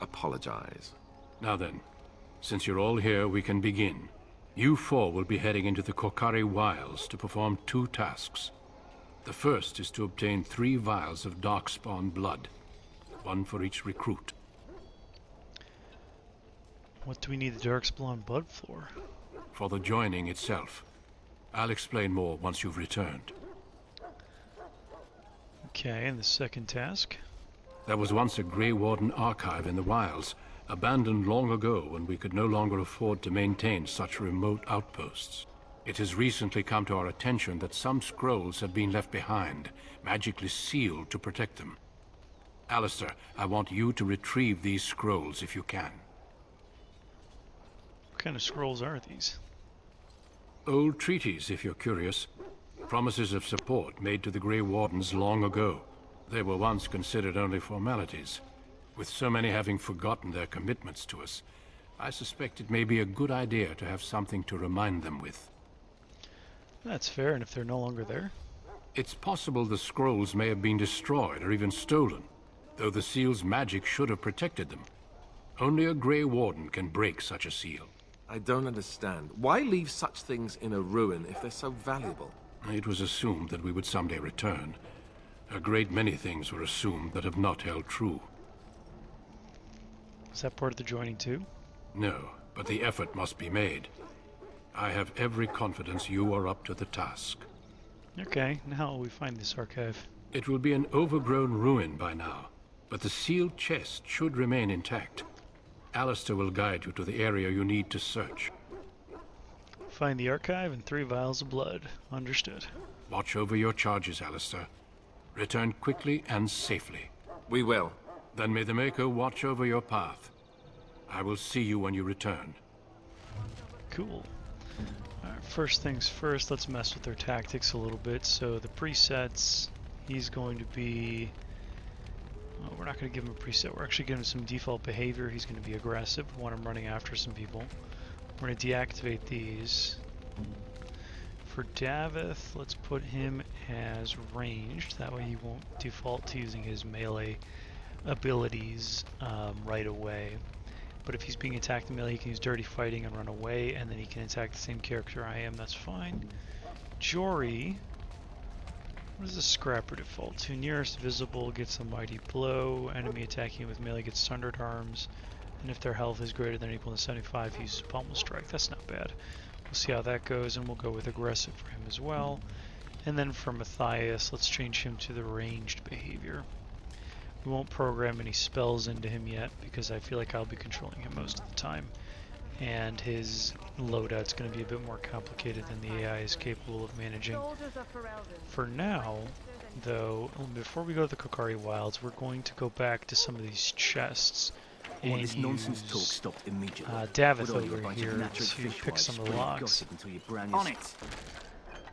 apologize. Now then, since you're all here, we can begin. You four will be heading into the Qwinn Wilds to perform 2 tasks. The first is to obtain 3 vials of Darkspawn blood, 1 for each recruit. What do we need the Darkspawn blood for? For the joining itself. I'll explain more once you've returned. Okay, and the second task? There was once a Grey Warden archive in the wilds, abandoned long ago when we could no longer afford to maintain such remote outposts. It has recently come to our attention that some scrolls have been left behind, magically sealed to protect them. Alistair, I want you to retrieve these scrolls if you can. What kind of scrolls are these? Old treaties, if you're curious. Promises of support made to the Grey Wardens long ago. They were once considered only formalities. With so many having forgotten their commitments to us, I suspect it may be a good idea to have something to remind them with. That's fair, and if they're no longer there? It's possible the scrolls may have been destroyed or even stolen, though the seal's magic should have protected them. Only a Grey Warden can break such a seal. I don't understand. Why leave such things in a ruin if they're so valuable? It was assumed that we would someday return. A great many things were assumed that have not held true. Is that part of the joining too? No, but the effort must be made. I have every confidence you are up to the task. Okay, now how will we find this archive? It will be an overgrown ruin by now, but the sealed chest should remain intact. Alistair will guide you to the area you need to search. Find the archive and 3 vials of blood. Understood. Watch over your charges, Alistair. Return quickly and safely. We will. Then may the Maker watch over your path. I will see you when you return. Cool. Alright, first things first, let's mess with their tactics a little bit. So the presets, he's going to be... Oh, we're not going to give him a preset, we're actually giving him some default behavior. He's going to be aggressive when I'm running after some people. We're going to deactivate these. For Davith, let's put him as ranged. That way he won't default to using his melee abilities right away. But if he's being attacked in melee, he can use Dirty Fighting and run away, and then he can attack the same character I am. That's fine. Jory, what does the Scrapper default to? Nearest visible gets a Mighty Blow. Enemy attacking with melee gets Sundered Arms. And if their health is greater than or equal to 75, he uses Pommel Strike. That's not bad. We'll see how that goes, and we'll go with aggressive for him as well. And then for Matthias, let's change him to the ranged behavior. We won't program any spells into him yet, because I feel like I'll be controlling him most of the time. And his loadout's going to be a bit more complicated than the AI is capable of managing. For now, though, before we go to the Qwinn Wilds, we're going to go back to some of these chests. I want this nonsense talk stopped immediately. Davith What are you, a over bunch here of natural to fishwives pick some of the spreading locks. gossip until you brand On it!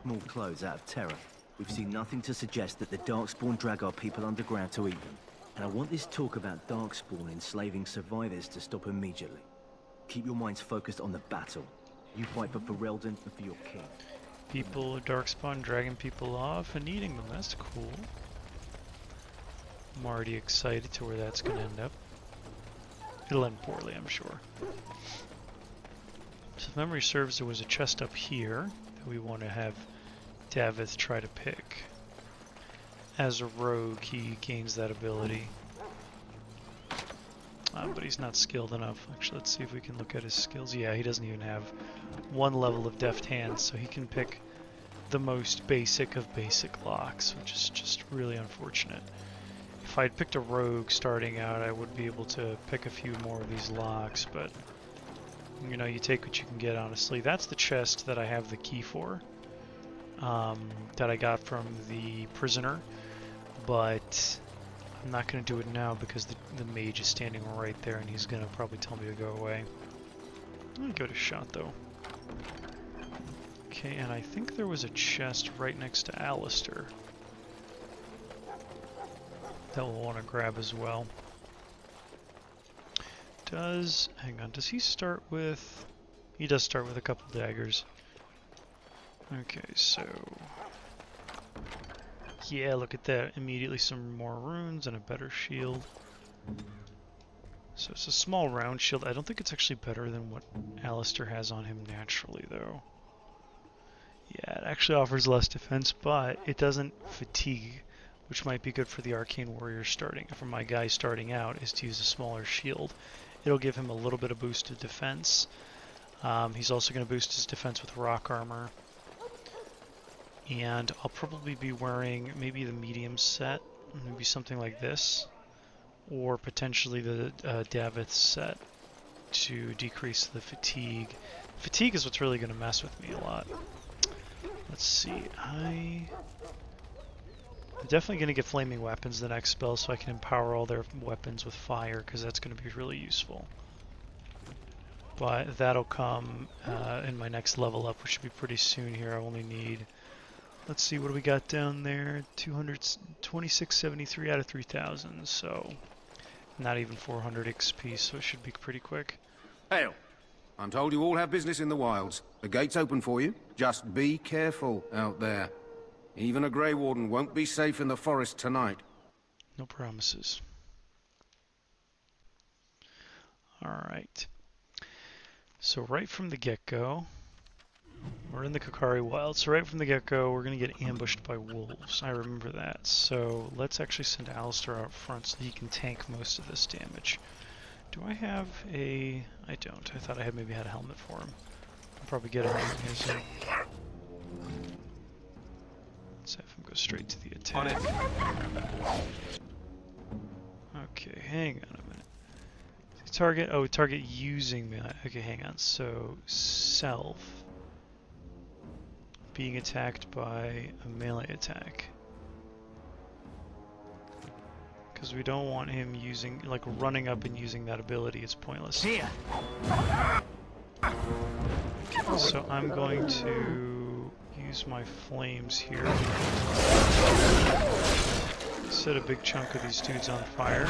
More clothes out of terror. We've seen nothing to suggest that the Darkspawn drag our people underground to eat them. And I want this talk about Darkspawn enslaving survivors to stop immediately. Keep your minds focused on the battle. You fight for Ferelden and for your king. People, Darkspawn dragging people off and eating them. That's cool. I'm already excited to where that's going to end up. It'll end poorly, I'm sure. So if memory serves, there was a chest up here that we want to have Davith try to pick. As a rogue, he gains that ability. But he's not skilled enough. Actually, let's see if we can look at his skills. Yeah, he doesn't even have 1 level of deft hands, so he can pick the most basic of basic locks, which is just really unfortunate. If I'd picked a rogue starting out, I would be able to pick a few more of these locks, but you know, you take what you can get, honestly. That's the chest that I have the key for, that I got from the prisoner, but I'm not going to do it now because the mage is standing right there and he's going to probably tell me to go away. I'm going to give it a shot though. Okay, and I think there was a chest right next to Alistair that we'll want to grab as well. Hang on, does he start with... He does start with a couple daggers. Okay, so... Yeah, look at that. Immediately some more runes and a better shield. So it's a small round shield. I don't think it's actually better than what Alistair has on him naturally, though. Yeah, it actually offers less defense, but it doesn't fatigue, which might be good for the Arcane Warrior starting. For my guy starting out, is to use a smaller shield. It'll give him a little bit of boosted defense. He's also going to boost his defense with rock armor. And I'll probably be wearing maybe the medium set, maybe something like this, or potentially the Davith set to decrease the fatigue. Fatigue is what's really going to mess with me a lot. Let's see, I'm definitely going to get flaming weapons the next spell so I can empower all their weapons with fire, because that's going to be really useful. But that'll come in my next level up, which should be pretty soon here. I only need, let's see, what do we got down there? 226.73 out of 3,000, so not even 400 XP, so it should be pretty quick. Hail! I'm told you all have business in the wilds. The gate's open for you. Just be careful out there. Even a Grey Warden won't be safe in the forest tonight. No promises. Alright. So right from the get-go, we're in the Qwinn Wilds. So right from the get-go, we're going to get ambushed by wolves. I remember that. So let's actually send Alistair out front so he can tank most of this damage. Do I I have a... I don't. I thought I had maybe had a helmet for him. I'll probably get a helmet here soon. Let's have him go straight to the attack. Okay, hang on a minute. Target, oh, target using melee. Okay, hang on. So, self being attacked by a melee attack. Because we don't want him using, like, running up and using that ability. It's pointless. Here. So I'm going to use my flames here. Set a big chunk of these dudes on fire,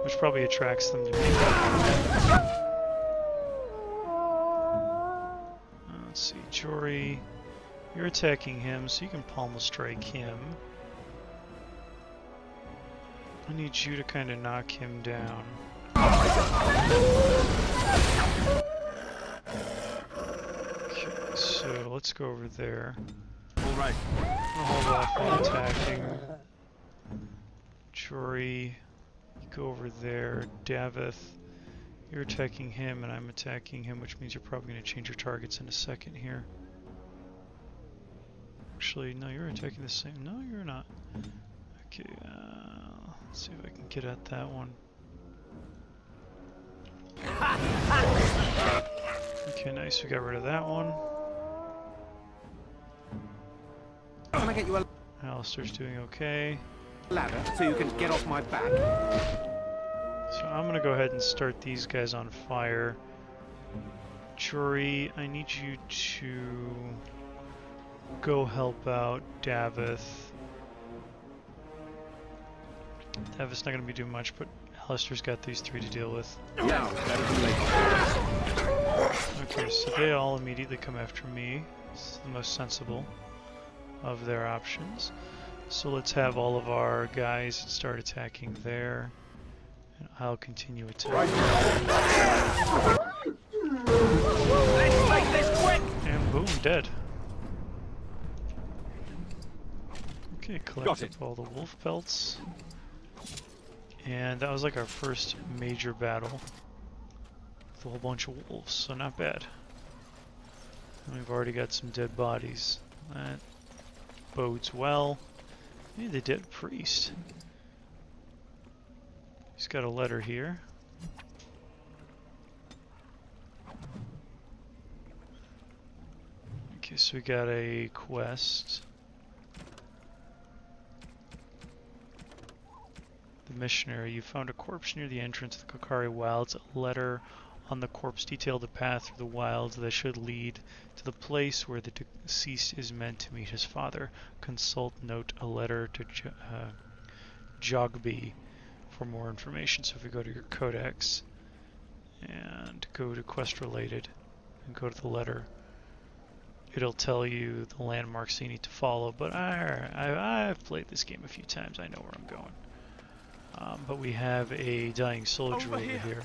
which probably attracts them to me. Let's see, Jory, you're attacking him, so you can pommel strike him. I need you to kind of knock him down. Okay, so let's go over there. Alright. I'll hold off on attacking. Jory, you go over there. Davith, you're attacking him and I'm attacking him, which means you're probably going to change your targets in a second here. Actually, no, you're attacking the same. No, you're not. Okay, let's see if I can get at that one. Okay, nice, we got rid of that one. Can I get you a Alistair's doing okay. ladder so you can get off my back? So I'm gonna go ahead and start these guys on fire. Jory, I need you to go help out Davith. Davith's not gonna be doing much, but Alistair's got these three to deal with. Now, okay, so they all immediately come after me. It's the most sensible of their options. So let's have all of our guys start attacking there. And I'll continue attacking. Let's make this quick! And boom, dead. Okay, collect up all the wolf pelts. And that was like our first major battle with a whole bunch of wolves, so not bad. And we've already got some dead bodies. That bodes well. Maybe the dead priest. He's got a letter here. Okay, so we got a quest. The missionary, you found a corpse near the entrance of the Qwinn Wilds. A letter on the corpse detailed the path through the wilds that should lead to the place where the deceased is meant to meet his father. Consult note a letter to Jogby for more information. So if we go to your codex and go to quest related and go to the letter, it'll tell you the landmarks you need to follow. But I've played this game a few times. I know where I'm going. But we have a dying soldier over here.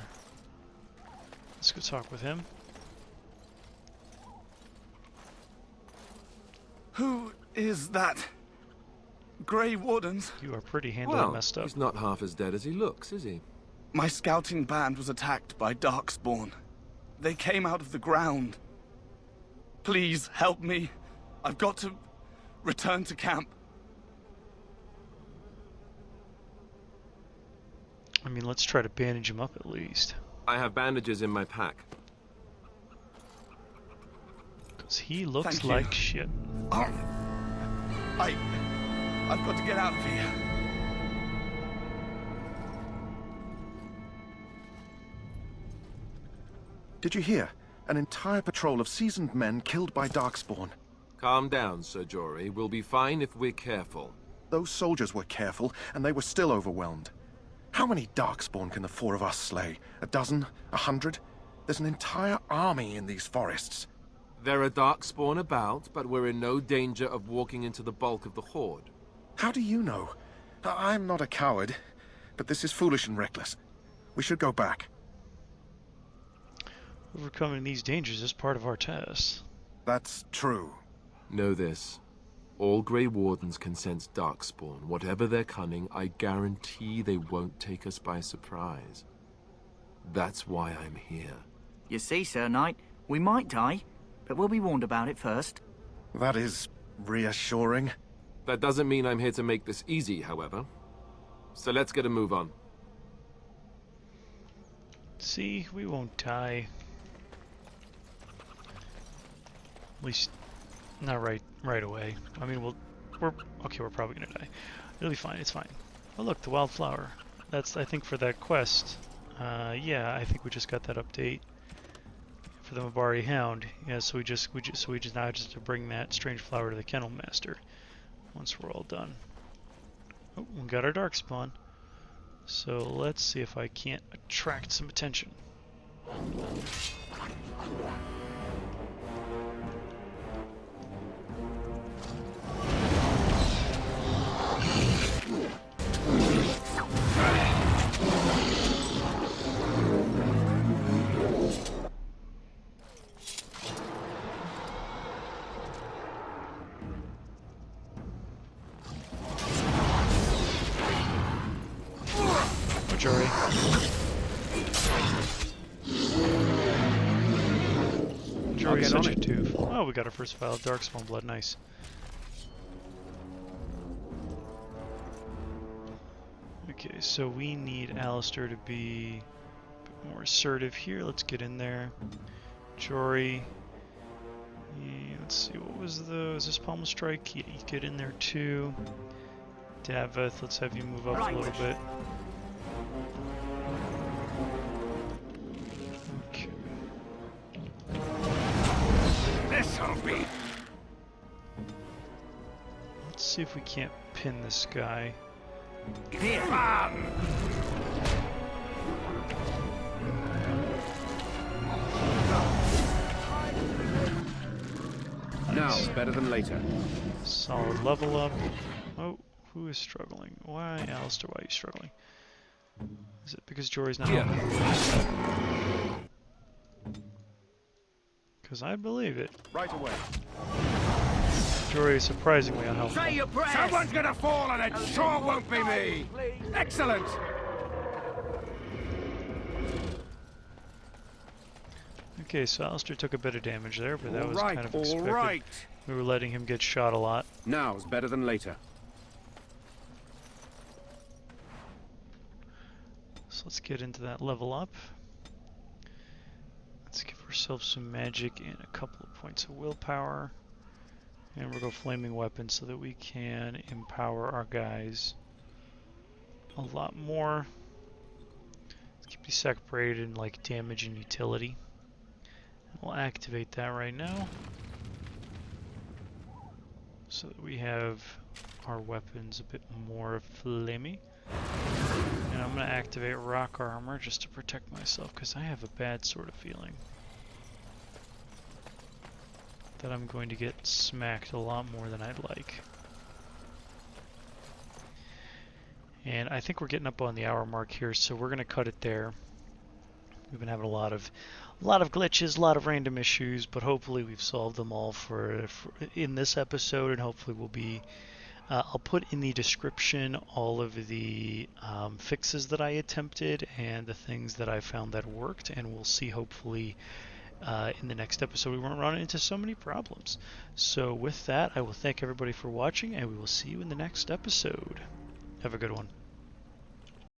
Let's go talk with him. Who is that? Grey Wardens? You are pretty handily messed up. He's not half as dead as he looks, is he? My scouting band was attacked by Darkspawn. They came out of the ground. Please help me. I've got to return to camp. I mean, let's try to bandage him up at least. I have bandages in my pack. Because he looks like shit. Oh, I've got to get out of here. Did you hear? An entire patrol of seasoned men killed by Darkspawn. Calm down, Sir Jory. We'll be fine if we're careful. Those soldiers were careful, and they were still overwhelmed. How many Darkspawn can the four of us slay? A dozen? 100? There's an entire army in these forests. There are Darkspawn about, but we're in no danger of walking into the bulk of the Horde. How do you know? I'm not a coward, but this is foolish and reckless. We should go back. Overcoming these dangers is part of our test. That's true. Know this. All Grey Wardens can sense Darkspawn. Whatever their cunning, I guarantee they won't take us by surprise. That's why I'm here. You see, Sir Knight, we might die, but we'll be warned about it first. That is reassuring. That doesn't mean I'm here to make this easy, however. So let's get a move on. See, we won't die. At least, not right away. I mean, we're probably gonna die. It'll be fine. It's fine. Oh look, the wildflower. That's, I think, for that quest. Yeah, I think we just got that update for the Mabari Hound. Yeah, so we just now just to bring that strange flower to the Kennel Master once we're all done. Oh, we got our Darkspawn. So let's see if I can't attract some attention. Jory's such a tooth. Oh, we got our first vial of Darkspawn blood. Nice. Okay, so we need Alistair to be a bit more assertive here. Let's get in there. Jory. Yeah, let's see, what was is this Pommel Strike? Yeah, you get in there too. Daveth, let's have you move up a little bit. Okay. This'll be. Let's see if we can't pin this guy. Now, better than later. Solid level up. Oh, who is struggling? Why, Alistair, why are you struggling? Is it because Jory's not helping? Because I believe it. Right away. Jory is surprisingly unhelpful. Say your prayers! Someone's gonna fall and it sure won't be me! Excellent! Okay, so Alistair took a bit of damage there, but that was All right, kind of expected. all right. We were letting him get shot a lot. Now's better than later. So let's get into that level up. Let's give ourselves some magic and a couple of points of willpower. And we'll go flaming weapon so that we can empower our guys a lot more. Let's keep these separated in like damage and utility. And we'll activate that right now, so that we have our weapons a bit more flamey. And I'm going to activate rock armor just to protect myself, because I have a bad sort of feeling that I'm going to get smacked a lot more than I'd like. And I think we're getting up on the hour mark here, so we're going to cut it there. We've been having a lot of glitches, a lot of random issues, but hopefully we've solved them all for in this episode, and hopefully we'll be I'll put in the description all of the fixes that I attempted and the things that I found that worked, and we'll see hopefully in the next episode we won't run into so many problems. So with that, I will thank everybody for watching, and we will see you in the next episode. Have a good one.